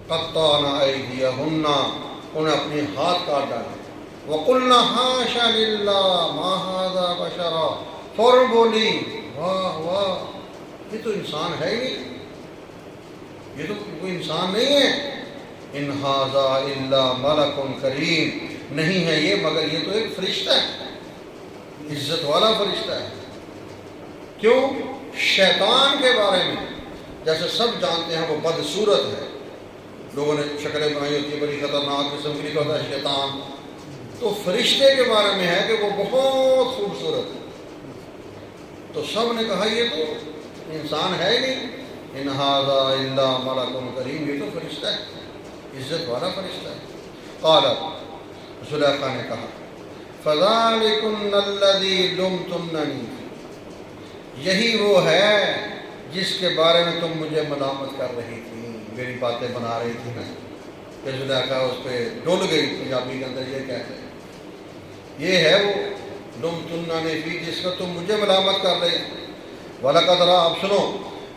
قطعنا ایدیہن، انہیں اپنے ہاتھ کاٹ ڈالے، وقلنا حاشا للہ ما ھذا بشرا، فوراً بولی واہ واہ یہ تو انسان ہے ہی نہیں، یہ تو کوئی انسان نہیں ہے، ان ھذا الا ملک کریم، نہیں ہے یہ مگر یہ تو ایک فرشتہ ہے، عزت والا فرشتہ ہے۔ کیوں؟ شیطان کے بارے میں جیسے سب جانتے ہیں وہ بدصورت ہے، لوگوں نے شکلیں بنائی ہوتی ہے بڑی خطرناک قسم کی، ہوتا ہے شیطان، تو فرشتے کے بارے میں ہے کہ وہ بہت خوبصورت ہے، تو سب نے کہا یہ تو انسان ہے ہی نہیں، ان ھذا الا ملک کریم، یہ تو فرشتہ ہے، عزت والا فرشتہ ہے۔ قالت، زلیخا نے کہا، فذلکن الذی لمتننی، یہی وہ ہے جس کے بارے میں تم مجھے ملامت کر رہی تھی، میری باتیں بنا رہی تھی نا، کہ زلیخا اس پہ ڈول گئی، پنجابی کے اندر یہ کہتے ہیں، یہ ہے وہ لمتننی فی، جس کا تم مجھے ملامت کر رہی تھی۔ وَلَقَدْ اب سنو،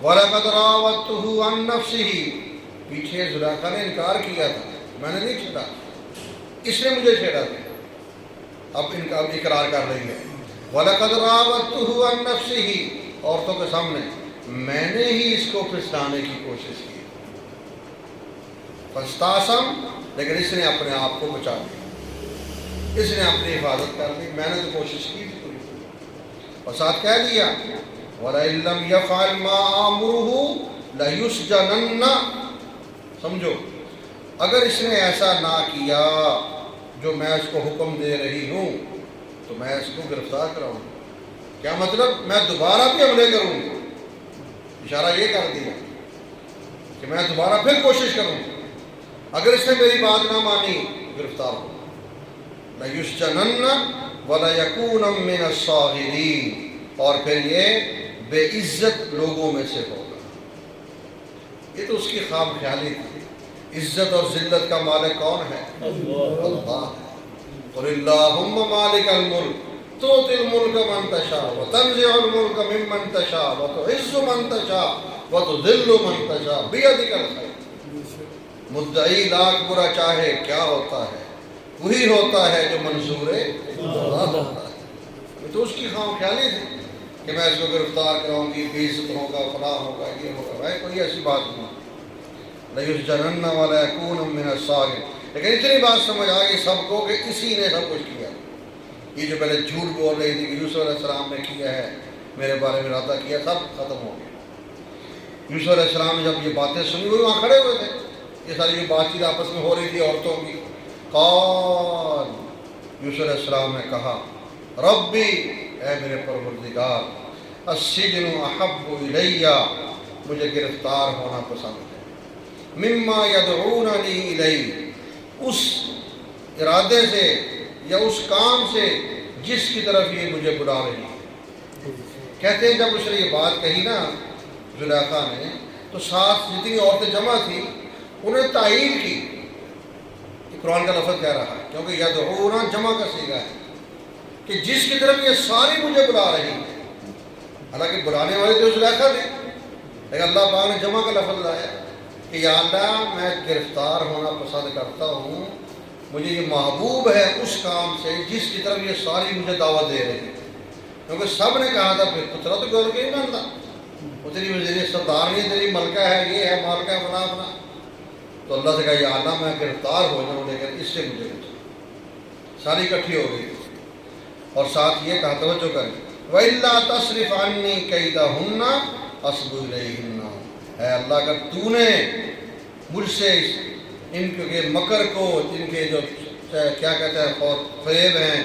وَلَقَدْ رَاوَدتُّهُ عَن نَفْسِهِ، پیچھے زلیخا نے انکار کیا تھا، میں نے نہیں چھیڑا، اس نے مجھے چھیڑا تھا، اب اقرار کر رہی ہے۔ وَلَقَدْ رَاوَدتُّهُ عَن نَفْسِهِ، عورتوں کے سامنے میں نے ہی اس کو پھسلانے کی کوشش کی، فَاسْتَعْصَمَ، لیکن اس نے اپنے آپ کو بچا لیا، اس نے اپنی حفاظت کر لی، میں نے تو کوشش کی تھی پوری، اور ساتھ کہہ دیا وَلَئِن لَّمْ يَفْعَلْ مَا آمُرُهُ لَيُسْجَنَنَّ، سمجھو اگر اس نے ایسا نہ کیا جو میں اس کو حکم دے رہی ہوں تو میں اس کو گرفتار کراؤں گا۔ کیا مطلب؟ میں دوبارہ بھی حملے کروں گا، اشارہ یہ کر دیا کہ میں دوبارہ پھر کوشش کروں گا، اگر اس نے میری بات نہ مانی گرفتار ہو، لَيُسْجَنَنَّ وَلَيَكُونًا مِّنَ الصَّاغِرِينَ، اور پھر یہ بے عزت لوگوں میں سے ہوگا۔ یہ تو اس کی خواب خیالی تھی، عزت اور ذلت کا مالک کون ہے؟ اللہ ہے۔ قُلِ اللَّهُمَّ مَالِكَ الْمُلْكِ تُؤْتِي الْمُلْكَ مَن تَشَاءُ وَتَنزِعُ الْمُلْكَ مِمَّن تَشَاءُ وَتُعِزُّ مَن تَشَاءُ وَتُذِلُّ مَن تَشَاءُ بِيَدِكَ الْخَيْرُ، مدعی لاکھ برا چاہے کیا ہوتا ہے، وہی ہوتا ہے جو منظور اللہ ہوتا ہے۔ یہ تو اس کی خواب خیالی تھی کہ میں اس کو گرفتار کراؤں گی، بے عزت ہوگا، فلاں ہوگا، یہ ہوگا، بھائی کوئی ایسی بات نہیں، لَيُسْجَنَنَّ وَلَيَكُونًا مِّنَ الصَّاغِرِينَ۔ لیکن اتنی بات سمجھ آ گئی سب کو کہ اسی نے سب کچھ کیا، یہ جو پہلے جھوٹ بول رہی تھی کہ یوسف علیہ السلام نے کیا ہے، میرے بارے میں ارادہ کیا، سب ختم ہو گیا۔ یوسف علیہ السلام نے جب یہ باتیں سنی، وہ وہاں کھڑے ہوئے تھے، یہ ساری بات چیت آپس میں ہو رہی تھی عورتوں کی۔ قال، یوسف علیہ السلام نے کہا، ربی، اے میرے پروردگار، السجن احب الی، مجھے گرفتار ہونا پسند ہے، مما یدعوننی الی، اس ارادے سے یا اس کام سے جس کی طرف یہ مجھے بلا رہی ہے۔ کہتے ہیں جب اس نے یہ بات کہی نا زلیخا نے، تو ساتھ جتنی عورتیں جمع تھیں انہیں تائید کی، قرآن کا لفظ کہہ رہا ہے کیونکہ یدعونا جمع کا صیغہ ہے کہ جس کی طرف یہ ساری مجھے بلا رہی ہے، حالانکہ بلانے والے تو زلیخا تھے، لیکن اللہ پاک نے جمع کا لفظ لایا کہ یا اللہ میں گرفتار ہونا پسند کرتا ہوں، مجھے یہ محبوب ہے اس کام سے جس کی طرف یہ ساری مجھے دعوت دے رہے ہیں، کیونکہ سب نے کہا تھا پھر پترا تو گول کے ہی مانتا، وہ تیری وزیر سردار نہیں، تیری ملکہ ہے، یہ ہے مالکہ ہے، فلاں فلاں، تو اللہ سے کہا یا اللہ میں گرفتار ہو جاؤں لیکن اس سے مجھے بچا، ساری اکٹھی ہو گئی، اور ساتھ یہ کہا توجہ کریں وَإِلَّا تَصْرِفْ عَنِّي كَيْدَهُنَّ أَصْبُ إِلَيْهِنَّ، اے اللہ اگر تو نے مجھ سے ان کے مکر کو، ان کے جو کیا کہتے ہیں فریب ہیں،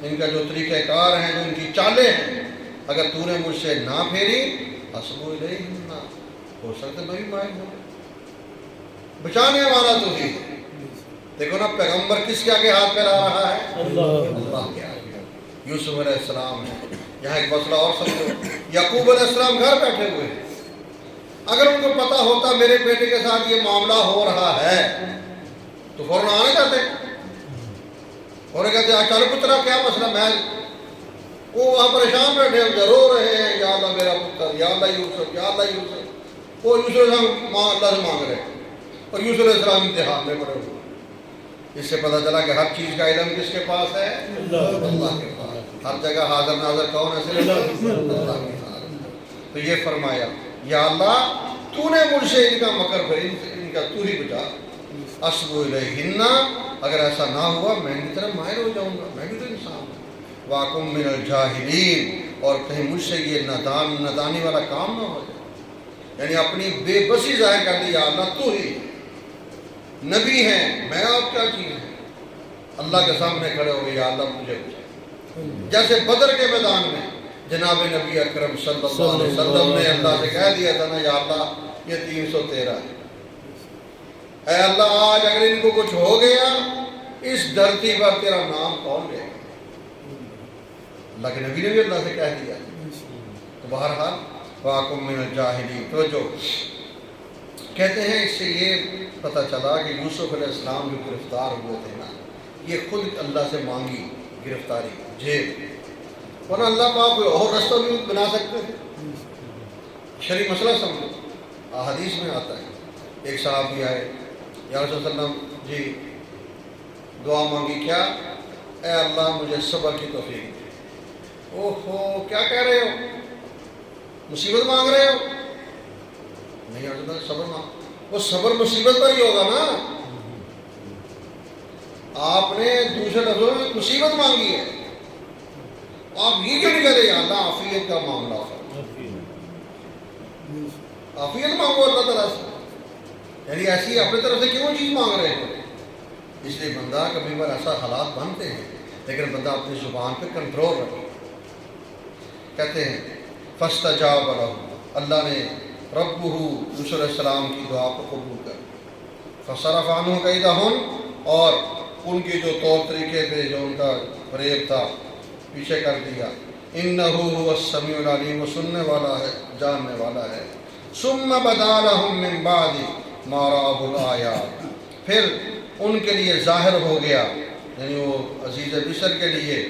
ان کا جو طریقہ کار ہیں، جو ان کی چالیں ہیں، اگر تو نے مجھ سے نہ پھیری، أَصْبُ إِلَيْهِنَّ، ہو سکتا میں بھی مائل ہوں، بچانے والا تو ہی۔ دیکھو نا پیغمبر کس کے آگے ہاتھ پھیلا رہا ہے؟ اللہ کے آگے۔ یوسف علیہ السلام ہے، یہاں ایک مسئلہ اور سمجھو، یعقوب علیہ السلام گھر بیٹھے ہوئے ہیں، اگر ان کو پتا ہوتا میرے بیٹے کے ساتھ یہ معاملہ ہو رہا ہے تو فوراً آنے جاتے، فوراً کہتے ہیں چلو پترا کیا مسئلہ، میں وہ وہاں پریشان بیٹھے ہوئے رو رہے ہیں یا اللہ میرا پتر، یا اللہ یوسف، یا اللہ یوسف، وہ یوسف اللہ سے مانگ رہے ہیں، اور یوسف علیہ السلام امتحان میں پڑے ہوئے. اس سے پتہ چلا کہ ہر چیز کا علم کس کے پاس ہے؟ اللہ کے پاس. ہر جگہ حاضر ناظر کون ہے؟ صرف اللہ کے پاس. تو یہ فرمایا یا اللہ تو نے مجھ سے ان کا مکر پھر ان کا تو ہی بچا. اصبو الیہن، اگر ایسا نہ ہوا میں ان کی طرف مائل ہو جاؤں گا، میں بھی تو انسان ہوں. واکم من الجاہلین، اور کہیں مجھ سے یہ نادانی والا کام نہ ہو جائے. یعنی اپنی بے بسی ظاہر کر دی، یا اللہ تو ہی نبی ہیں، میں آپ کیا چیز ہے. اللہ کے سامنے کھڑے ہو گئے، یا اللہ مجھے بچا. جیسے بدر کے میدان میں جناب نبی اکرم صلی اللہ علیہ وسلم نے اللہ سے کہہ دیا تھا نا، یا اللہ یہ 313 ہے، اے اللہ آج اگر ان کو کچھ ہو گیا اس دھرتی پر تیرا نام کون لے گا. اللہ کے نبی نے بھی اللہ سے کہہ دیا. تو بہرحال واقم من الجاہلین. تو جو کہتے ہیں اس سے یہ پتہ چلا کہ یوسف علیہ السلام جو گرفتار ہوئے تھے نا، یہ خود اللہ سے مانگی گرفتاری جیل، ورنہ اللہ پاک کوئی اور رستہ بھی بنا سکتے تھے. شرعی مسئلہ سمجھو. احادیث میں آتا ہے ایک صحابی آئے، یا رسول اللہ علیہ وسلم جی دعا مانگی، کیا؟ اے اللہ مجھے صبر کی توفیق دے. اوہو کیا کہہ رہے ہو، مصیبت مانگ رہے ہو؟ نہیں یا رسول اللہ صبر مانگ. وہ صبر مصیبت پر ہی ہوگا نا. آپ نے دوسرے لفظوں میں مصیبت مانگی ہے، آپ یہ کیوں نہیں کہہ رہے یا اللہ عافیت کا معاملہ ہو، عافیت مانگو اللہ تعالیٰ سے. یعنی ایسی اپنی طرف سے کیوں چیز مانگ رہے ہیں؟ اس لیے بندہ کبھی بار ایسا حالات بنتے ہیں لیکن بندہ اپنی زبان پہ کنٹرول رکھے. کہتے ہیں فاستجاب لہ، اللہ نے ربہ یوسف علیہ السلام کی دعا کو قبول کر. فصرف عنہ کیدہن، اور ان کے جو طور طریقے تھے، جو ان کا فریب تھا، پیچھے کر دیا. انہ هو السمیع العلیم، وہ سننے والا ہے جاننے والا ہے. ثم بدا لہم من بعد ما رأوا الآیات، پھر ان کے لیے ظاہر ہو گیا، یعنی وہ عزیز مصر کے لیے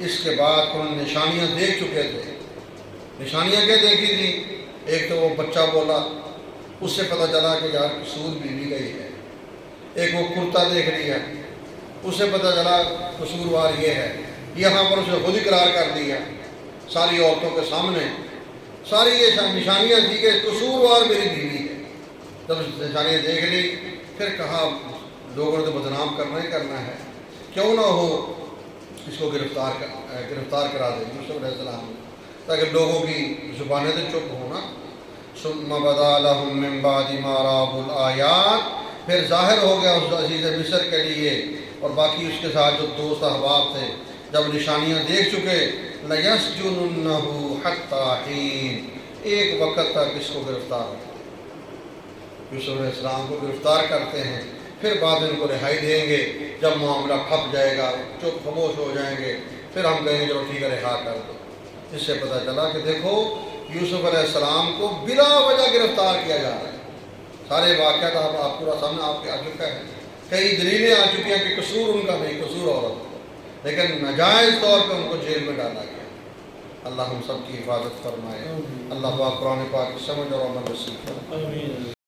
اس کے بعد انہوں نے نشانیاں دیکھ چکے تھے. نشانیاں کیا دیکھی تھی؟ ایک تو وہ بچہ بولا، اس سے پتہ چلا کہ یار قصور بیوی گئی ہے. ایک وہ کرتا دیکھ لیا، اس سے پتہ چلا قصوروار یہ ہے. یہاں پر اس نے خود اقرار کر دیا ساری عورتوں کے سامنے. ساری یہ نشانیاں تھی کہ قصوروار میری بیوی ہے. جب نشانیاں دیکھ لی پھر کہا لوگوں نے تو بدنام کرنا ہی کرنا ہے، کیوں نہ ہو اس کو گرفتار کرا دیں یوسف علیہ السلام، تاکہ لوگوں کی زبانیں تو چپ ہوں نا. ثم بدا لہم من بعد ما رأوا الآیات، پھر ظاہر ہو گیا اس عزیز مصر کے لیے اور باقی اس کے ساتھ جو دوست احباب تھے، جب نشانیاں دیکھ چکے، لَيَسْجُنُنَّهُ حَتَّىٰ حِينٍ، ایک وقت تک اس کو گرفتار کرتے ہیں. یوسف علیہ السلام کو گرفتار کرتے ہیں، پھر بعد ان کو رہائی دیں گے. جب معاملہ پھپ جائے گا، چپ خاموش ہو جائیں گے، پھر ہم کہیں گے چلو ٹھیک ہے رہا کر دو. اس سے پتہ چلا کہ دیکھو یوسف علیہ السلام کو بلا وجہ گرفتار کیا جا رہا ہے. سارے واقعات آپ پورا سامنے آپ کے آ چکا ہے. کئی دلیلیں آ چکی ہیں کہ قصور ان کا نہیں، قصور عورت، لیکن ناجائز طور پہ ان کو جیل میں ڈالا گیا. اللہ ہم سب کی حفاظت فرمائے. اللہ پاک قرآن پاک کی سمجھ اور عمل نصیب فرمائے.